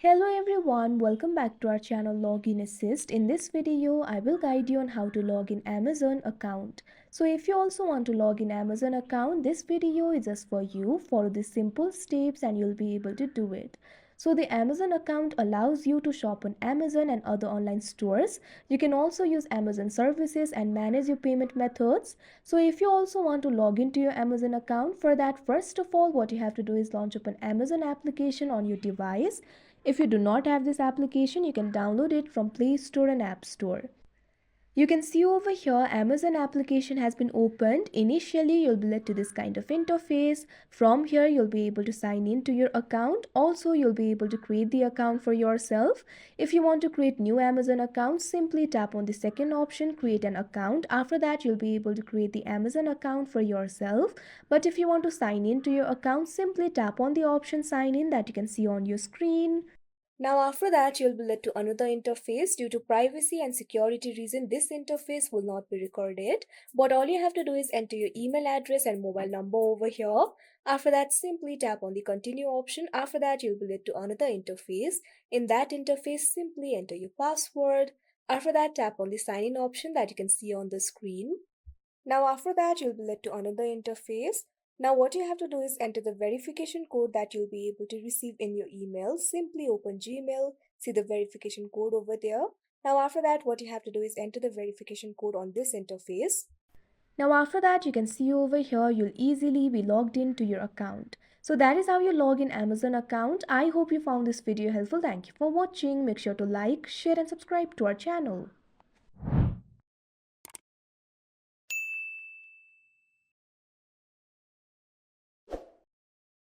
Hello everyone, welcome back to our channel Login Assist. In this video, I will guide you on how to log in Amazon account. So if you also want to log in Amazon account, this video is just for you. Follow the simple steps and you'll be able to do it. So the Amazon account allows you to shop on Amazon and other online stores. You can also use Amazon services and manage your payment methods. So if you also want to log into your Amazon account, for that first of all what you have to do is launch up an Amazon application on your device. If you do not have this application, you can download it from Play Store and App Store. You can see over here Amazon application has been opened. Initially, you'll be led to this kind of interface. From here, you'll be able to sign in to your account. Also, you'll be able to create the account for yourself. If you want to create new Amazon account, simply tap on the second option, create an account. After that, you'll be able to create the Amazon account for yourself. But if you want to sign in to your account, simply tap on the option sign in that you can see on your screen. Now after that you'll be led to another interface. Due to privacy and security reason, this interface will not be recorded, but all you have to do is enter your email address and mobile number over here. After that, simply tap on the continue option. After that, you'll be led to another interface. In that interface, simply enter your password. After that, tap on the sign in option that you can see on the screen. Now after that, you'll be led to another interface. Now what you have to do is enter the verification code that you'll be able to receive in your email. Simply open Gmail, see the verification code over there. Now after that, what you have to do is enter the verification code on this interface. Now after that, you can see over here, you'll easily be logged into your account. So that is how you log in Amazon account. I hope you found this video helpful. Thank you for watching. Make sure to like, share and subscribe to our channel.